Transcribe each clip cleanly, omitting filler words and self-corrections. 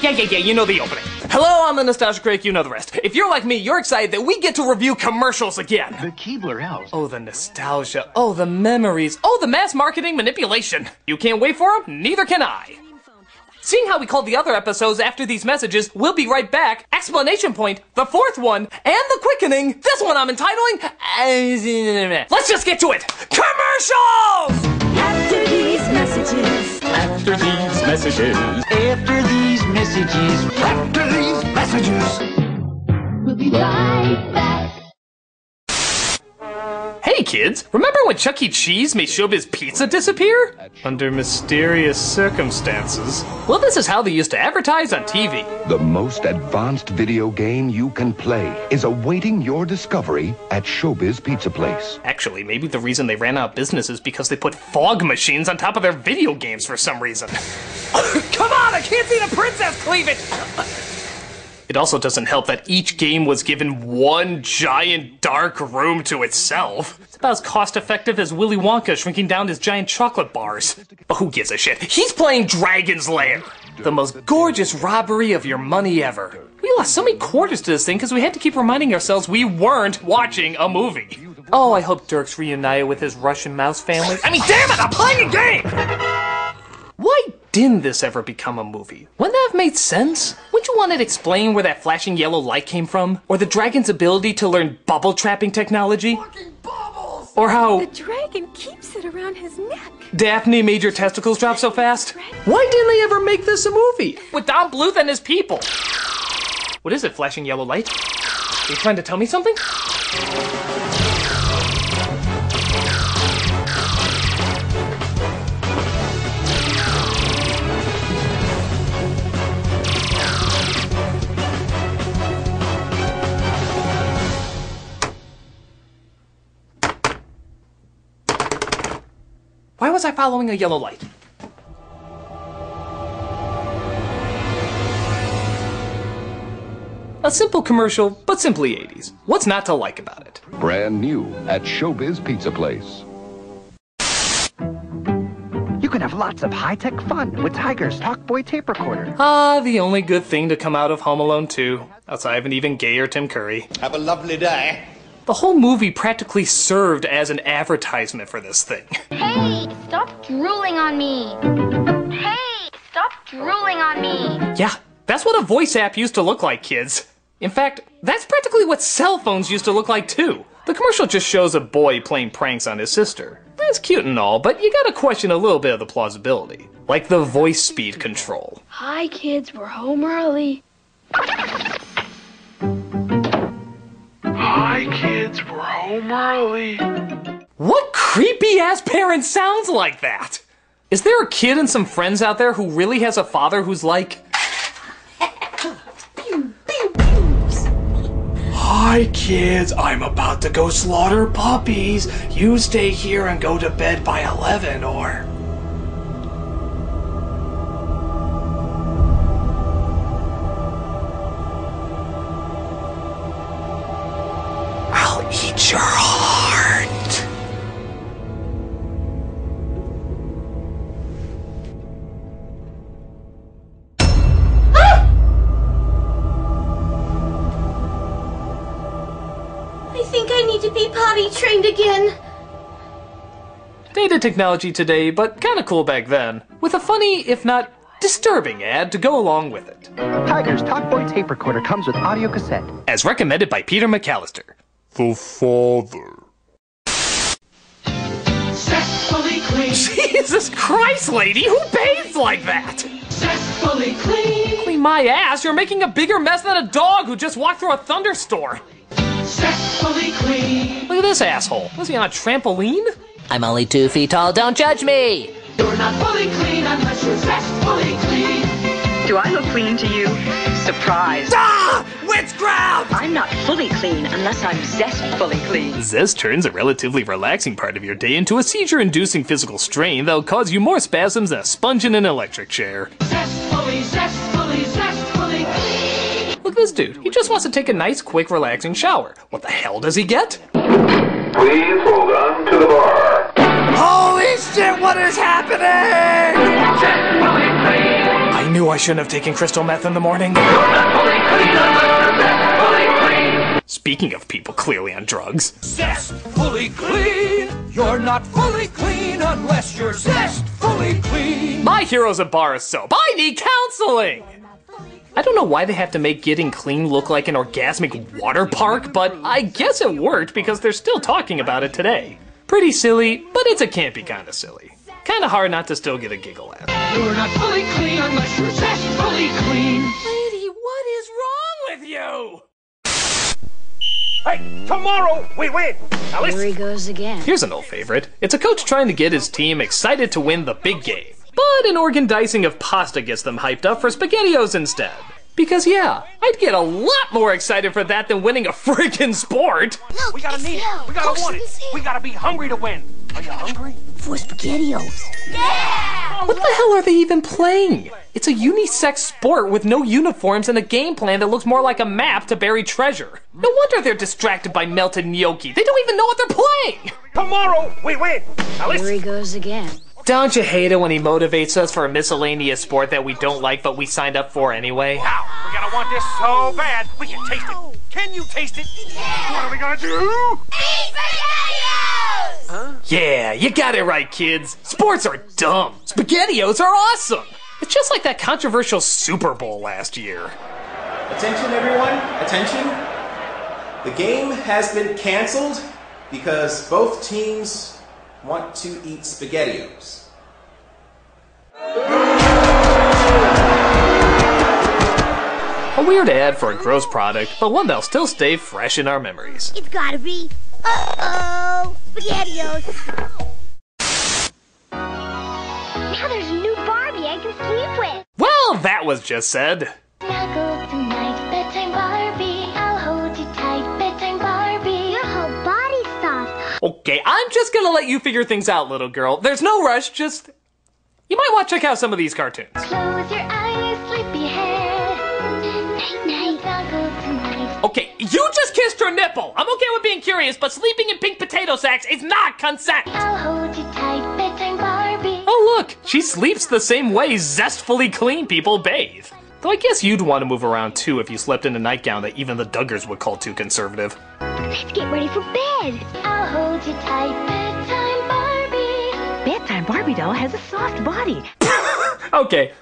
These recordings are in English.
Yeah, you know the opening. Hello, I'm the Nostalgic Critic, you know the rest. If you're like me, you're excited that we get to review commercials again. The Keebler Elves. Oh, the nostalgia. Oh, the memories. Oh, the mass marketing manipulation. You can't wait for them? Neither can I. Seeing how we called the other episodes after these messages, we'll be right back. Explanation point, the fourth one, and the quickening. This one I'm entitling... Let's just get to it. Commercials! After these messages. After these messages. After these messages. After these messages. We'll be right back. Hey kids, remember when Chuck E. Cheese made Showbiz Pizza disappear? Under mysterious circumstances. Well, this is how they used to advertise on TV. The most advanced video game you can play is awaiting your discovery at Showbiz Pizza Place. Actually, maybe the reason they ran out of business is because they put fog machines on top of their video games for some reason. Come on, I can't see the princess cleavage! It also doesn't help that each game was given one giant dark room to itself. It's about as cost-effective as Willy Wonka shrinking down his giant chocolate bars. But who gives a shit? He's playing Dragon's Lair! The most gorgeous robbery of your money ever. We lost so many quarters to this thing because we had to keep reminding ourselves we weren't watching a movie. Oh, I hope Dirk's reunited with his Russian mouse family. I mean, damn it, I'm playing a game! Why didn't this ever become a movie? Wouldn't that have made sense? Wouldn't you want to explain where that flashing yellow light came from? Or the dragon's ability to learn bubble trapping technology? Fucking bubbles! Or how The dragon keeps it around his neck. Daphne made your testicles drop so fast? Why didn't they ever make this a movie? With Don Bluth and his people? What is it, flashing yellow light? Are you trying to tell me something? Why was I following a yellow light? A simple commercial, but simply 80s. What's not to like about it? Brand new at Showbiz Pizza Place. You can have lots of high-tech fun with Tiger's Talkboy tape recorder. Ah, the only good thing to come out of Home Alone 2, outside of an even gayer Tim Curry. Have a lovely day. The whole movie practically served as an advertisement for this thing. Hey, stop drooling on me. Hey, stop drooling on me. Yeah, that's what a voice app used to look like, kids. In fact, that's practically what cell phones used to look like too. The commercial just shows a boy playing pranks on his sister. That's cute and all, but you gotta question a little bit of the plausibility. Like the voice speed control. Hi, kids, we're home early. Hi, kids, we're home early. What creepy ass parent sounds like that? Is there a kid and some friends out there who really has a father who's like... Hi kids, I'm about to go slaughter puppies. You stay here and go to bed by 11 or... I'll eat your heart. I think I need to be potty trained again. Dated technology today, but kinda cool back then. With a funny, if not disturbing ad to go along with it. Tiger's Talkboy tape recorder comes with audio cassette. As recommended by Peter McAllister. The father. Zestfully clean. Jesus Christ, lady, who bathes like that? Zestfully clean. Clean my ass, you're making a bigger mess than a dog who just walked through a thunderstorm. Zestfully clean. Look at this asshole. Was he on a trampoline? I'm only 2 feet tall, don't judge me! You're not fully clean unless you're zestfully clean. Do I look clean to you? Surprise! Ah! Witchcraft! I'm not fully clean unless I'm zestfully clean. Zest turns a relatively relaxing part of your day into a seizure-inducing physical strain that'll cause you more spasms than a sponge in an electric chair. Zestfully, zestfully, zestfully clean. Look at this dude. He just wants to take a nice, quick, relaxing shower. What the hell does he get? Please hold on to the bar. Holy shit, what is happening? Zestfully clean. I I knew I shouldn't have taken crystal meth in the morning. Speaking of people clearly on drugs. Zestfully clean. You're not fully clean unless you're zestfully clean. My hero's a bar of soap. I need counseling! I don't know why they have to make getting clean look like an orgasmic water park, but I guess it worked because they're still talking about it today. Pretty silly, but it's a campy kind of silly. Kind of hard not to still get a giggle at. You're not fully clean unless you're zestfully clean. Lady, what is wrong with you? Hey, tomorrow we win. Now Here he goes again. Here's an old favorite. It's a coach trying to get his team excited to win the big game. But an organ dicing of pasta gets them hyped up for SpaghettiOs instead. Because yeah, I'd get a lot more excited for that than winning a friggin' sport. Look, we gotta need it. We gotta want it. We gotta be hungry to win. Are you hungry? For SpaghettiOs. Yeah! What the hell are they even playing? It's a unisex sport with no uniforms and a game plan that looks more like a map to bury treasure. No wonder they're distracted by melted gnocchi. They don't even know what they're playing! Tomorrow we win. Now Here he goes again. Don't you hate it when he motivates us for a miscellaneous sport that we don't like but we signed up for anyway? Wow, we're gonna want this so bad. We can taste it. Can you taste it? Yeah. What are we gonna do? Eat SpaghettiOs! Huh? Yeah, you got it right, kids. Sports are dumb. SpaghettiOs are awesome. It's just like that controversial Super Bowl last year. Attention, everyone. Attention. The game has been canceled because both teams want to eat SpaghettiOs. A weird ad for a gross product, but one that'll still stay fresh in our memories. It's gotta be. Uh-oh! SpaghettiOs. Now there's a new Barbie I can sleep with. Well, that was just said. Snuggle tonight, bedtime Barbie. I'll hold you tight, bedtime Barbie. Your whole body's soft. Okay, I'm just gonna let you figure things out, little girl. There's no rush, just... You might want to check out some of these cartoons. Close your eyes, sleepyhead. Night, night, snuggle tonight. Okay, you just kissed her nipple! I'm okay with being curious, but sleeping in pink potato sacks is not consent! I'll hold you tight, bedtime Barbie. Oh look, she sleeps the same way zestfully clean people bathe. Though I guess you'd want to move around too if you slept in a nightgown that even the Duggars would call too conservative. Let's get ready for bed. I'll hold you tight, bedtime Barbie. Bedtime Barbie doll has a soft body. Okay,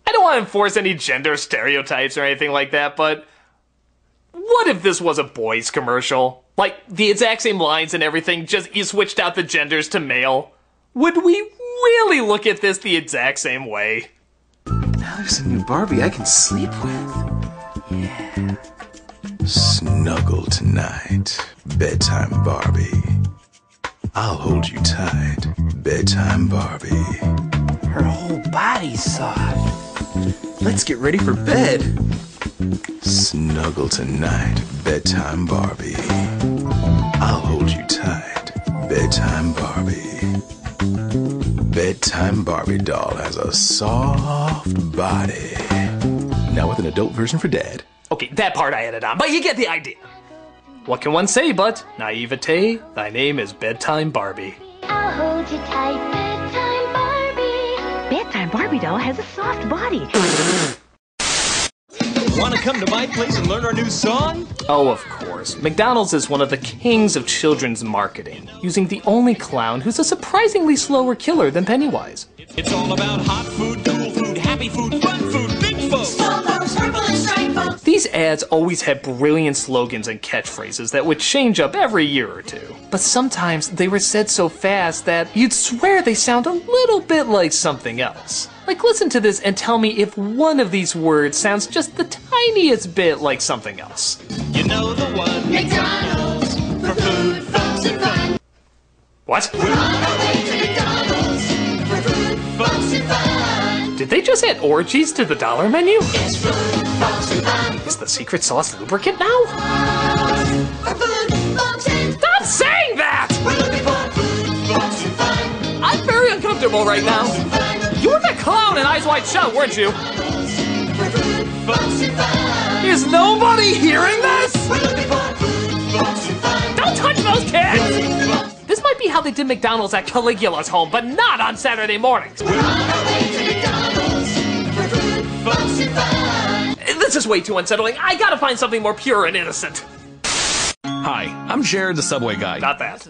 I don't want to enforce any gender stereotypes or anything like that, but what if this was a boys commercial? Like, the exact same lines and everything, just you switched out the genders to male. Would we really look at this the exact same way? Now there's a new Barbie I can sleep with. Yeah. Snuggle tonight, bedtime Barbie. I'll hold you tight, bedtime Barbie. Her whole body's soft. Let's get ready for bed. Snuggle tonight, bedtime Barbie. I'll hold you tight, bedtime Barbie. Bedtime Barbie doll has a soft body. Now with an adult version for Dad. Okay, that part I added on, but you get the idea. What can one say but, naivete, thy name is Bedtime Barbie. I'll hold you tight, bedtime Barbie. Bedtime Barbie doll has a soft body. Want to come to my place and learn our new song? Oh, of course. McDonald's is one of the kings of children's marketing, using the only clown who's a surprisingly slower killer than Pennywise. It's all about hot food, cool food, happy food, fun food, big folks. Small folks, purple and striped folks. These ads always had brilliant slogans and catchphrases that would change up every year or two. But sometimes they were said so fast that you'd swear they sound a little bit like something else. Like, listen to this and tell me if one of these words sounds just the tiniest bit like something else. You know the one. McDonald's, for food, folks, and fun. What? We're on our way to McDonald's, for food, folks, and fun. Did they just add orgies to the dollar menu? It's food, folks, and fun. Is the secret sauce lubricant now? For food, folks, and Stop saying that! we're looking for food, folks, and fun. I'm very uncomfortable right now. You were that clown in Eyes Wide Shut, weren't you? For food, folks, and fun. Is nobody hearing this? We're looking for food, folks, and fun. Don't touch those kids! This might be how they did McDonald's at Caligula's home, but not on Saturday mornings. We're on our way to McDonald's, for food, folksy fun. This is way too unsettling. I gotta find something more pure and innocent. Hi, I'm Jared, the Subway guy. Not that.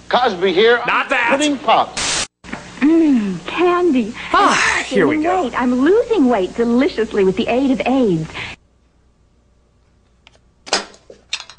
Cosby here. Not that. Pudding Pops. Candy. Ah, here we go. Weight. I'm losing weight deliciously with the aid of AIDS.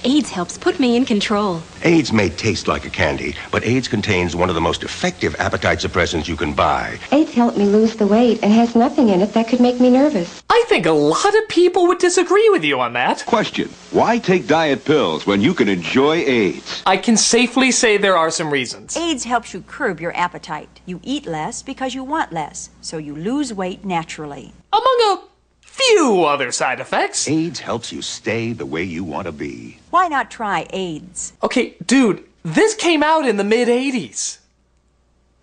AIDS helps put me in control. AIDS may taste like a candy, but AIDS contains one of the most effective appetite suppressants you can buy. AIDS helped me lose the weight and has nothing in it that could make me nervous. I think a lot of people would disagree with you on that. Question: why take diet pills when you can enjoy AIDS? I can safely say there are some reasons. AIDS helps you curb your appetite. You eat less because you want less, so you lose weight naturally. Among a few other side effects. AIDS helps you stay the way you want to be. Why not try AIDS? Okay, dude, this came out in the mid-'80s.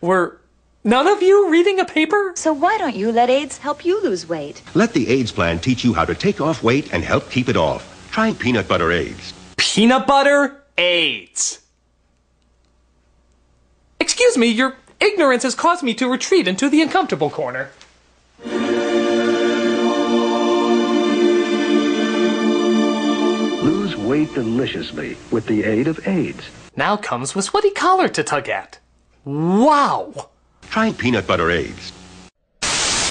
Were none of you reading a paper? So why don't you let AIDS help you lose weight? Let the AIDS plan teach you how to take off weight and help keep it off. Try peanut butter AIDS. Peanut butter AIDS. Excuse me, your ignorance has caused me to retreat into the uncomfortable corner. Lose weight deliciously with the aid of AIDS. Now comes with sweaty collar to tug at. Wow! Try peanut butter AIDS.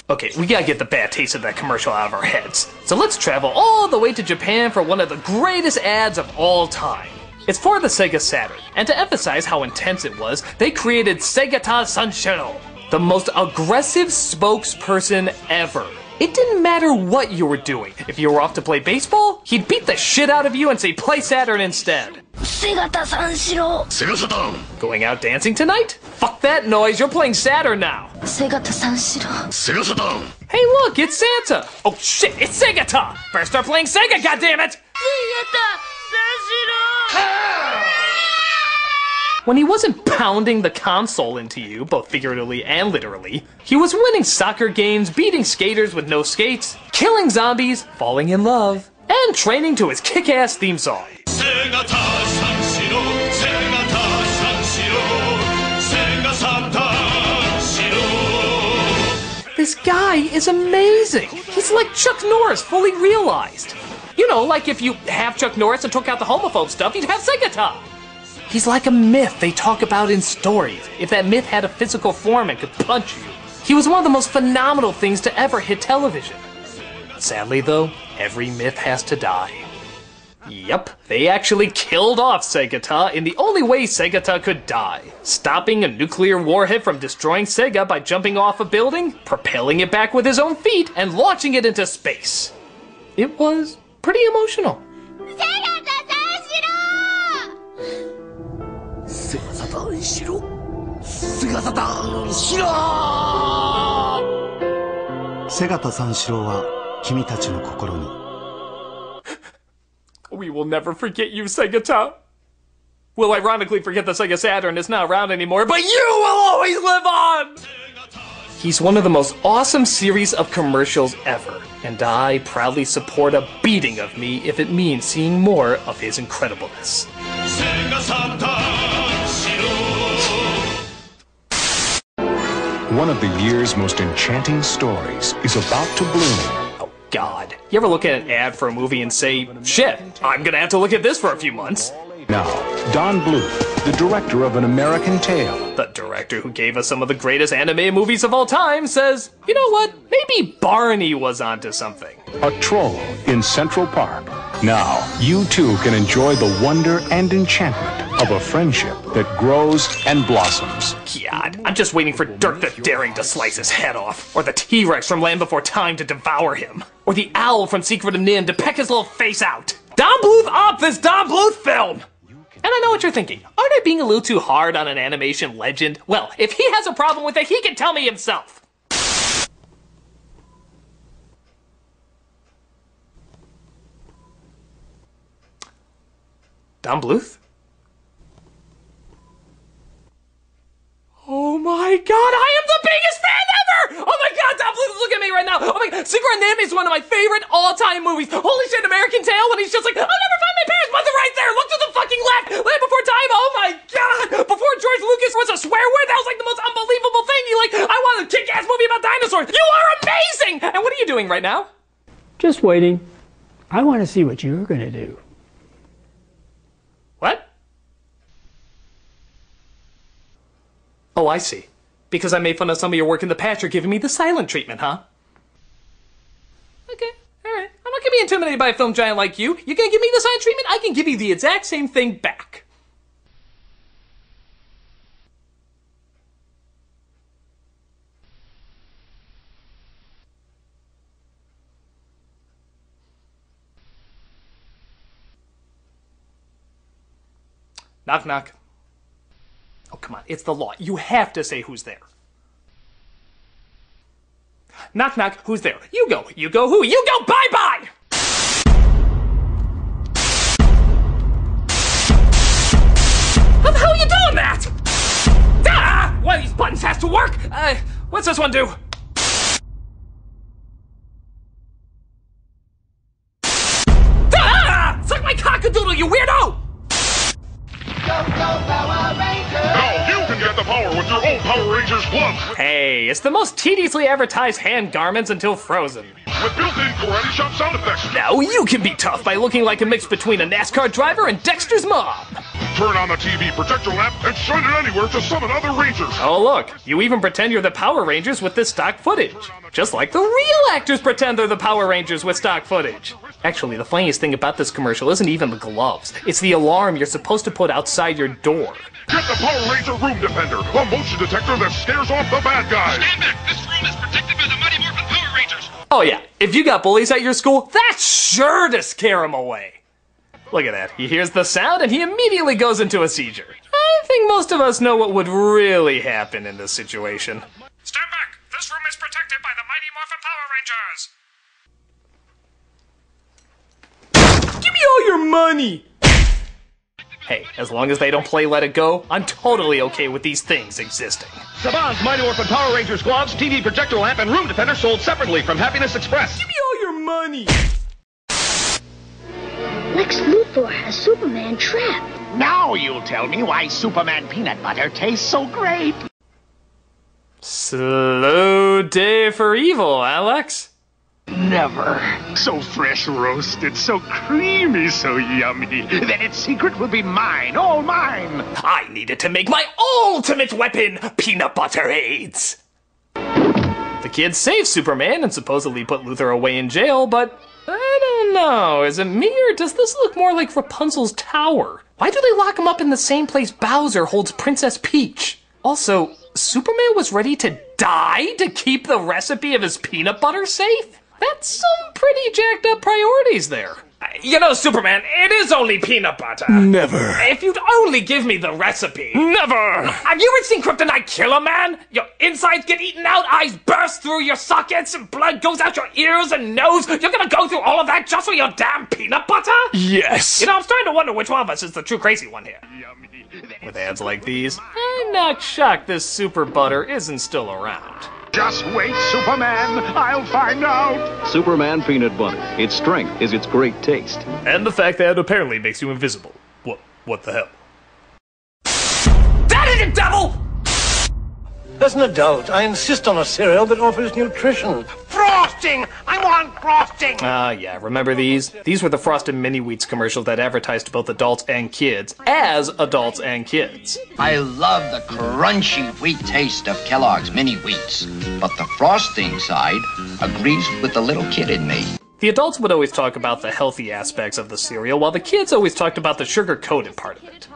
Okay, we gotta get the bad taste of that commercial out of our heads. So let's travel all the way to Japan for one of the greatest ads of all time. It's for the Sega Saturn, and to emphasize how intense it was, they created Segata Sanshiro, the most aggressive spokesperson ever. It didn't matter what you were doing. If you were off to play baseball, he'd beat the shit out of you and say play Saturn instead. Segata Sanshiro. Sega Saturn. Going out dancing tonight? Fuck that noise, you're playing Saturn now. Segata Sanshiro. Sega Saturn. Hey look, it's Santa. Oh shit, it's Segata. Better start playing Sega, goddammit. Segata Sanshiro. When he wasn't pounding the console into you, both figuratively and literally, he was winning soccer games, beating skaters with no skates, killing zombies, falling in love, and training to his kick-ass theme song. This guy is amazing. He's like Chuck Norris, fully realized. You know, like if you have Chuck Norris and took out the homophobe stuff, you'd have Segata. He's like a myth they talk about in stories. If that myth had a physical form and could punch you. He was one of the most phenomenal things to ever hit television. Sadly though, every myth has to die. Yep, they actually killed off Segata in the only way Segata could die. Stopping a nuclear warhead from destroying Sega by jumping off a building, propelling it back with his own feet, and launching it into space. It was pretty emotional. We will never forget you, Segata. We'll ironically forget the Sega Saturn is not around anymore, but you will always live on! He's one of the most awesome series of commercials ever, and I proudly support a beating of me if it means seeing more of his incredibleness. One of the year's most enchanting stories is about to bloom. Oh, God. You ever look at an ad for a movie and say, shit, I'm gonna have to look at this for a few months? Now, Don Bluth, the director of An American Tail. The director who gave us some of the greatest anime movies of all time says, you know what, maybe Barney was onto something. A troll in Central Park. Now, you too can enjoy the wonder and enchantment of a friendship that grows and blossoms. God, I'm just waiting for Dirk the Daring to slice his head off, or the T-Rex from Land Before Time to devour him, or the owl from Secret of Nim to peck his little face out. Don Bluth up this Don Bluth film! And I know what you're thinking. Aren't I being a little too hard on an animation legend? Well, if he has a problem with it, he can tell me himself. Don Bluth? Oh my god, I am the biggest fan ever! Oh my god, Don Bluth is looking at me right now! Oh my god, Secret of Nim is one of my favorite all-time movies. Holy shit, American Tail, when he's just like, I'll never find my parents' mother right there! Look to the fucking left! Land Before Time, oh my god! Before George Lucas was a swear word, that was like the most unbelievable thing. I want a kick-ass movie movie about dinosaurs. You are amazing! And what are you doing right now? Just waiting. I want to see what you're going to do. What? Oh, I see. Because I made fun of some of your work in the past, you're giving me the silent treatment, huh? Okay, alright. I'm not gonna be intimidated by a film giant like you. You're gonna give me the silent treatment? I can give you the exact same thing back. Knock, knock. Oh, come on. It's the law. You have to say who's there. Knock, knock. Who's there? You go. You go who? You go. Bye-bye! How the hell are you doing that? Ah! One of these buttons has to work. What's this one do? Ah! Suck my cockadoodle, you weirdo! Now you can get the power with your own Power Rangers gloves. Hey, it's the most tediously advertised hand garments until Frozen. With built-in karate chop sound effects. Now you can be tough by looking like a mix between a NASCAR driver and Dexter's mom. Turn on the TV projector lamp and shine it anywhere to summon other Rangers. Oh look, you even pretend you're the Power Rangers with this stock footage. Just like the real actors pretend they're the Power Rangers with stock footage. Actually, the funniest thing about this commercial isn't even the gloves. It's the alarm you're supposed to put outside your door. Get the Power Ranger Room Defender, a motion detector that scares off the bad guys. Stand back. This room is protected by the Mighty Morphin Power Rangers. Oh yeah, if you got bullies at your school, that's sure to scare them away. Look at that. He hears the sound and he immediately goes into a seizure. I think most of us know what would really happen in this situation. Stand back. This room is protected by the Mighty Morphin Power Rangers. Give me all your money! Hey, as long as they don't play Let It Go, I'm totally okay with these things existing. Saban's Mighty Morphin Power Rangers gloves, TV projector lamp, and room defender sold separately from Happiness Express. Give me all your money! Lex Luthor has Superman trapped. Now you'll tell me why Superman peanut butter tastes so great. Slow day for evil, Alex. Never. So fresh roasted, so creamy, so yummy. Then its secret will be mine, all mine. I needed to make my ultimate weapon, peanut butter AIDS. The kids save Superman and supposedly put Luthor away in jail, but I don't know. Is it me or does this look more like Rapunzel's tower? Why do they lock him up in the same place Bowser holds Princess Peach? Also, Superman was ready to die to keep the recipe of his peanut butter safe? That's some pretty jacked up priorities there. You know, Superman, it is only peanut butter. Never. If you'd only give me the recipe. Never. Have you ever seen Kryptonite kill a man? Your insides get eaten out, eyes burst through your sockets, and blood goes out your ears and nose. You're gonna go through all of that just for your damn peanut butter? Yes. You know, I'm starting to wonder which one of us is the true crazy one here. With ads like these, I'm not shocked this super butter isn't still around. Just wait, Superman. I'll find out. Superman peanut butter. Its strength is its great taste. And the fact that it apparently makes you invisible. What the hell? That is it, devil! As an adult, I insist on a cereal that offers nutrition. Frosting! I want frosting! Yeah, remember these? These were the Frosted Mini Wheats commercials that advertised to both adults and kids, as adults and kids. I love the crunchy wheat taste of Kellogg's Mini Wheats, but the frosting side agrees with the little kid in me. The adults would always talk about the healthy aspects of the cereal, while the kids always talked about the sugar-coated part of it.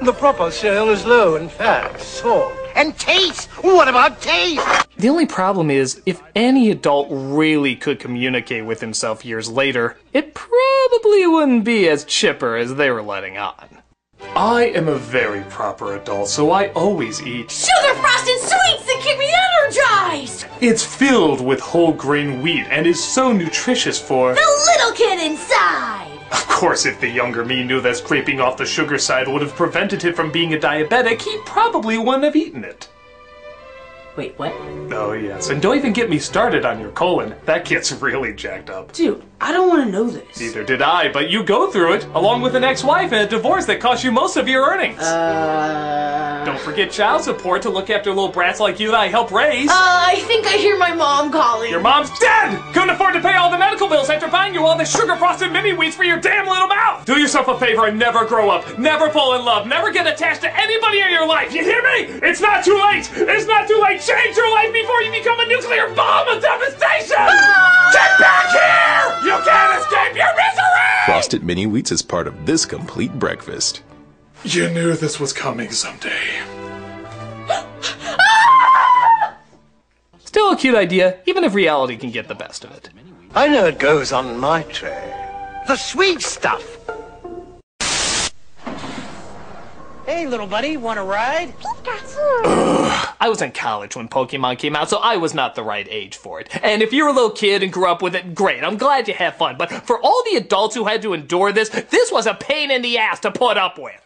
The proper cereal is low in fat, salt. And taste! What about taste? The only problem is, if any adult really could communicate with himself years later, it probably wouldn't be as chipper as they were letting on. I am a very proper adult, so I always eat sugar frosted sweets that keep me energized! It's filled with whole grain wheat and is so nutritious for the little kid inside! Of course, if the younger me knew that scraping off the sugar side would have prevented him from being a diabetic, he probably wouldn't have eaten it. Wait, what? Oh, yes. And don't even get me started on your colon. That gets really jacked up. Dude, I don't want to know this. Neither did I, but you go through it, along with an ex-wife and a divorce that cost you most of your earnings. Don't forget child support to look after little brats like you that I help raise. I think I hear my mom calling. Your mom's dead! Couldn't afford to pay all the medical bills after buying you all the sugar-frosted mini-wheats for your damn little mouth! Do yourself a favor and never grow up, never fall in love, never get attached to anybody in your life, you hear me? It's not too late! It's not too late! Change your life before you become a nuclear bomb of devastation! Get back here! You can't escape your misery! Frosted mini wheats is part of this complete breakfast. You knew this was coming someday. Still a cute idea, even if reality can get the best of it. I know it goes on my tray. The sweet stuff. Hey, little buddy, want a ride? I was in college when Pokemon came out, so I was not the right age for it. And if you're a little kid and grew up with it, great, I'm glad you have fun. But for all the adults who had to endure this was a pain in the ass to put up with.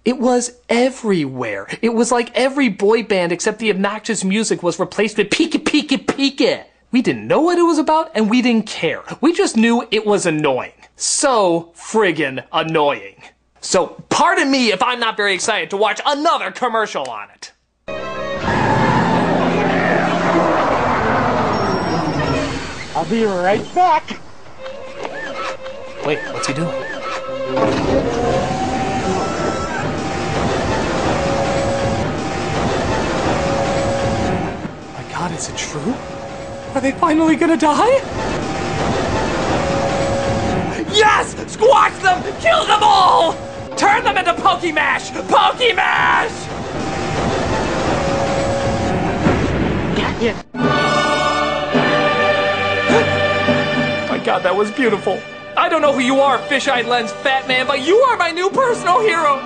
It was everywhere. It was like every boy band except the obnoxious music was replaced with Pika Pika Pika. We didn't know what it was about, and we didn't care. We just knew it was annoying. So friggin' annoying. So pardon me if I'm not very excited to watch another commercial on it. I'll be right back. Wait, what's he doing? My God, is it true? Are they finally gonna die? Yes! Squash them! Kill them all! Turn them into Pokemash! Pokemash! Got you. My God, that was beautiful. I don't know who you are, fish-eyed lens fat man, but you are my new personal hero.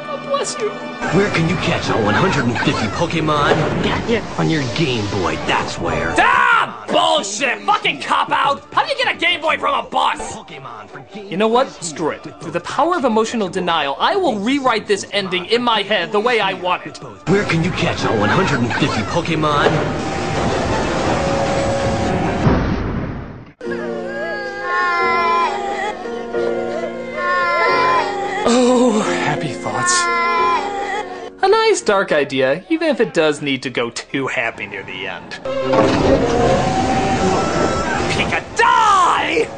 God bless you. Where can you catch all 150 Pokemon? Got you. On your Game Boy, that's where. Ah! Bullshit! Fucking cop-out! How do you get a Game Boy from a bus? You know what? Screw it. Through the power of emotional denial, I will rewrite this ending in my head the way I want it. Where can you catch all 150 Pokemon? Oh, happy thoughts. A nice dark idea, even if it does need to go too happy near the end. Pika, die!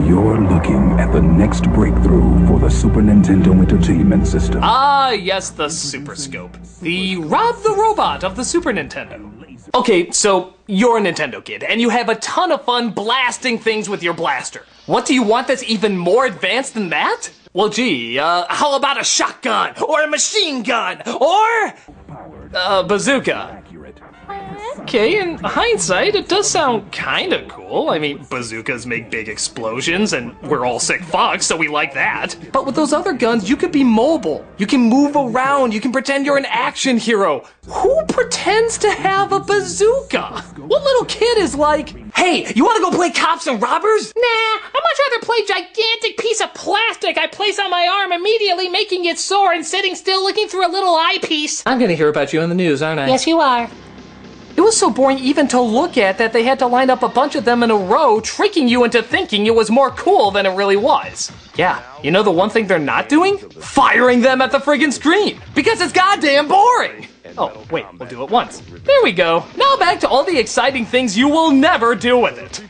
You're looking at the next breakthrough for the Super Nintendo Entertainment System. Ah, yes, the Super Scope. The Rob the Robot of the Super Nintendo. Okay, so you're a Nintendo kid, and you have a ton of fun blasting things with your blaster. What do you want that's even more advanced than that? Well, gee, how about a shotgun, or a machine gun, or a bazooka? Okay, in hindsight, it does sound kinda cool. I mean, bazookas make big explosions, and we're all sick fucks, so we like that. But with those other guns, you could be mobile. You can move around, you can pretend you're an action hero. Who pretends to have a bazooka? What little kid is like, hey, you wanna go play cops and robbers? Nah, I'd much rather play gigantic piece of plastic I place on my arm, immediately making it sore and sitting still looking through a little eyepiece. I'm gonna hear about you in the news, aren't I? Yes, you are. It was so boring even to look at that they had to line up a bunch of them in a row, tricking you into thinking it was more cool than it really was. Yeah, you know the one thing they're not doing? Firing them at the friggin' screen! Because it's goddamn boring! Oh, wait, we'll do it once. There we go. Now back to all the exciting things you will never do with it.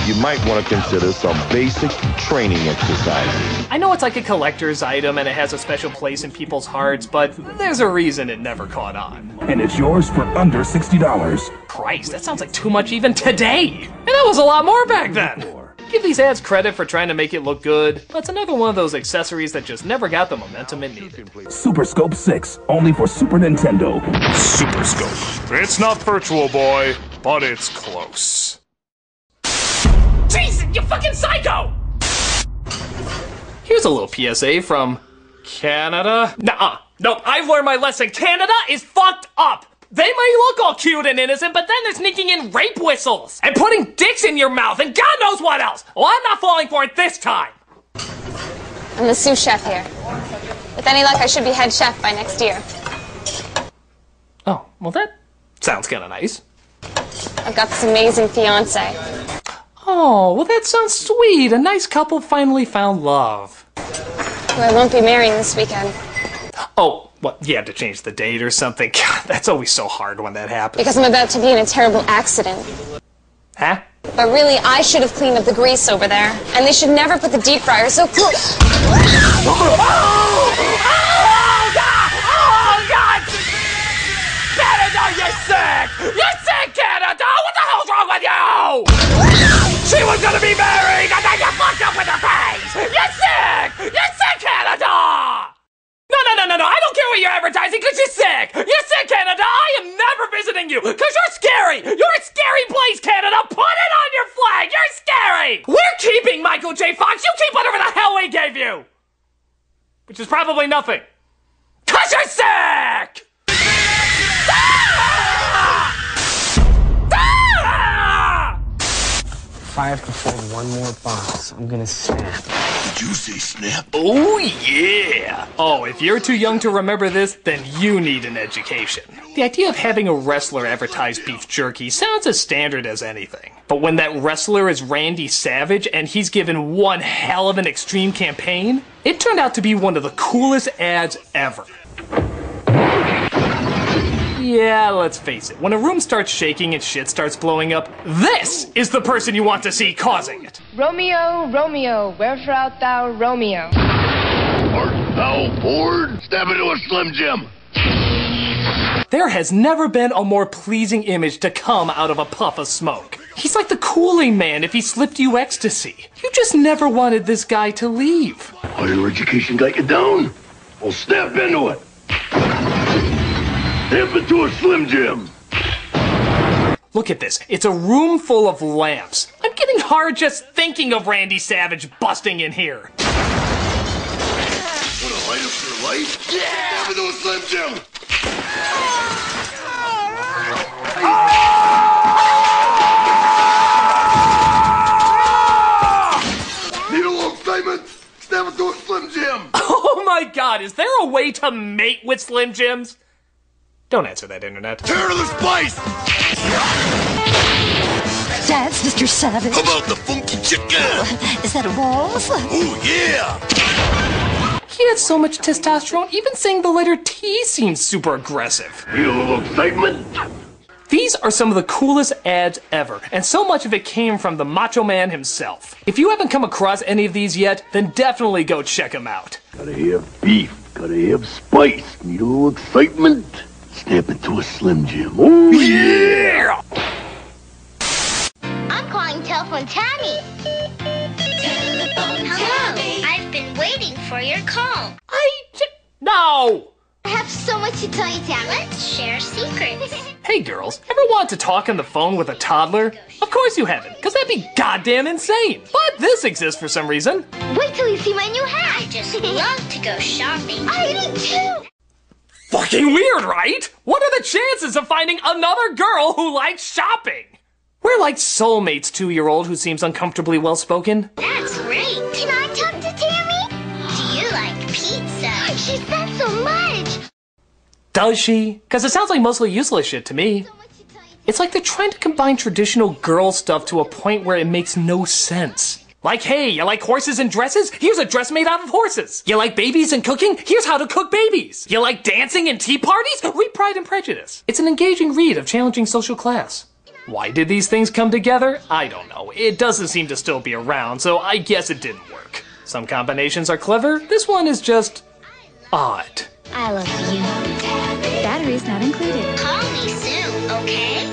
You might want to consider some basic training exercises. I know it's like a collector's item and it has a special place in people's hearts, but there's a reason it never caught on. And it's yours for under $60. Christ, that sounds like too much even today! And that was a lot more back then! Give these ads credit for trying to make it look good, but it's another one of those accessories that just never got the momentum it needed. Super Scope 6, only for Super Nintendo. Super Scope. It's not Virtual Boy, but it's close. Jesus, you fucking psycho! Here's a little PSA from Canada. Nuh-uh. Nope, I've learned my lesson. Canada is fucked up! They may look all cute and innocent, but then they're sneaking in rape whistles and putting dicks in your mouth and God knows what else! Well, I'm not falling for it this time! I'm the sous chef here. With any luck, I should be head chef by next year. Oh, well that sounds kind of nice. I've got this amazing fiance. Oh, well that sounds sweet. A nice couple finally found love. Who I won't be marrying this weekend. Oh, what, you had to change the date or something? God, that's always so hard when that happens. Because I'm about to be in a terrible accident. Huh? But really, I should have cleaned up the grease over there. And they should never put the deep fryer so close. Oh, God! Canada, you're sick! You're sick, Canada! What the hell's wrong with you? She was gonna be married, and then you fucked up with her face! You're sick! You're sick, Canada! No, I don't care what you're advertising, because you're sick! You're sick, Canada! I am never visiting you, because you're scary! You're a scary place, Canada! Put it on your flag! You're scary! We're keeping Michael J. Fox! You keep whatever the hell we gave you! Which is probably nothing. Because you're sick! 5 to fold one more box. I'm gonna snap. Did you say snap? Oh, yeah! Oh, if you're too young to remember this, then you need an education. The idea of having a wrestler advertise beef jerky sounds as standard as anything. But when that wrestler is Randy Savage and he's given one hell of an extreme campaign, it turned out to be one of the coolest ads ever. Yeah, let's face it. When a room starts shaking and shit starts blowing up, this is the person you want to see causing it. Romeo, Romeo, wherefore art thou, Romeo? Art thou bored? Step into a Slim Jim. There has never been a more pleasing image to come out of a puff of smoke. He's like the Kool-Aid Man if he slipped you ecstasy. You just never wanted this guy to leave. Higher education got you down? Well, step into it. Step into a Slim Jim. Look at this. It's a room full of lamps. I'm getting hard just thinking of Randy Savage busting in here. Wanna light up your light? Yeah! Step into a Slim Jim. Need a little excitement? Step into a Slim Jim. Oh my God, is there a way to mate with Slim Jims? Don't answer that, Internet. Tear to the spice! Dance, Mr. Savage. How about the funky chicken? Is that a waltz? Oh, yeah! He had so much testosterone, even saying the letter T seems super aggressive. Need a little excitement? These are some of the coolest ads ever, and so much of it came from the Macho Man himself. If you haven't come across any of these yet, then definitely go check them out. Gotta have beef, gotta have spice. Need a little excitement? Snap into a Slim Jim. Oh, yeah! I'm calling Telephone Tammy. Hello. I've been waiting for your call. No! I have so much to tell you, Tammy. Let's share secrets. Hey girls, ever want to talk on the phone with a toddler? Of course you haven't, because that'd be goddamn insane. But this exists for some reason. Wait till you see my new hat. I just love to go shopping. I do too. Fucking weird, right? What are the chances of finding another girl who likes shopping? We're like soulmates, 2-year-old who seems uncomfortably well-spoken. That's great. Can I talk to Tammy? Do you like pizza? She said so much. Does she? Because it sounds like mostly useless shit to me. It's like they're trying to combine traditional girl stuff to a point where it makes no sense. Like, hey, you like horses and dresses? Here's a dress made out of horses. You like babies and cooking? Here's how to cook babies. You like dancing and tea parties? Read Pride and Prejudice. It's an engaging read of challenging social class. Why did these things come together? I don't know. It doesn't seem to still be around, so I guess it didn't work. Some combinations are clever. This one is just odd. I love you. Batteries not included. Call me soon, okay?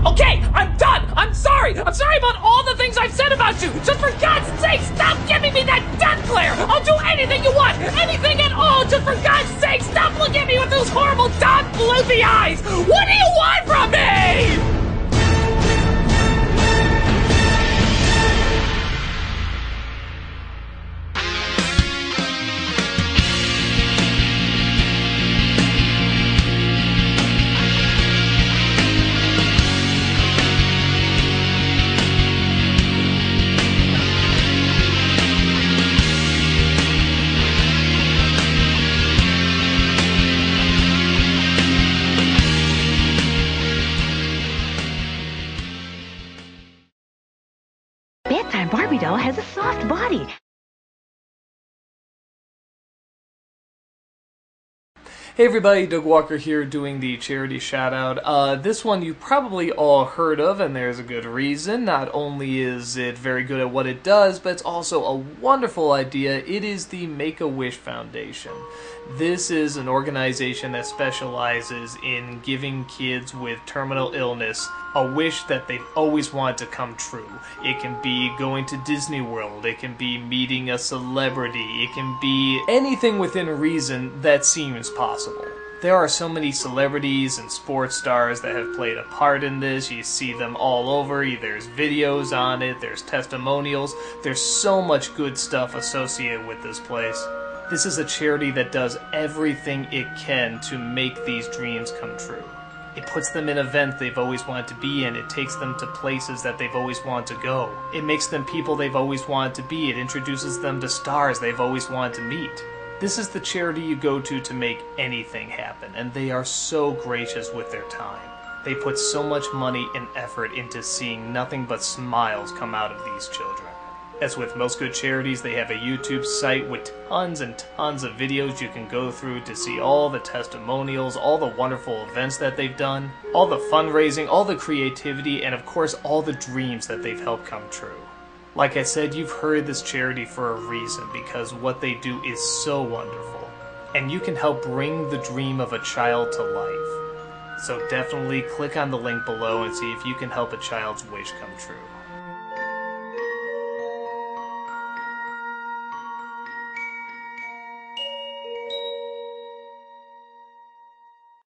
Okay, I'm done! I'm sorry! I'm sorry about all the things I've said about you! Just for God's sake, stop giving me that death glare! I'll do anything you want! Anything at all! Just for God's sake, stop looking at me with those horrible Don Bluethy eyes! What do you want from me?! bedtime Barbie doll has a soft body. Hey everybody, Doug Walker here doing the charity shout out. This one you probably all heard of, and there's a good reason. Not only is it very good at what it does, but it's also a wonderful idea. It is the Make-A-Wish Foundation. This is an organization that specializes in giving kids with terminal illness a wish that they've always wanted to come true. It can be going to Disney World, it can be meeting a celebrity, it can be anything within reason that seems possible. There are so many celebrities and sports stars that have played a part in this. You see them all over. There's videos on it, there's testimonials, there's so much good stuff associated with this place. This is a charity that does everything it can to make these dreams come true. It puts them in events they've always wanted to be in. It takes them to places that they've always wanted to go. It makes them people they've always wanted to be. It introduces them to stars they've always wanted to meet. This is the charity you go to make anything happen, and they are so gracious with their time. They put so much money and effort into seeing nothing but smiles come out of these children. As with most good charities, they have a YouTube site with tons and tons of videos you can go through to see all the testimonials, all the wonderful events that they've done, all the fundraising, all the creativity, and of course all the dreams that they've helped come true. Like I said, you've heard of this charity for a reason, because what they do is so wonderful. And you can help bring the dream of a child to life. So definitely click on the link below and see if you can help a child's wish come true.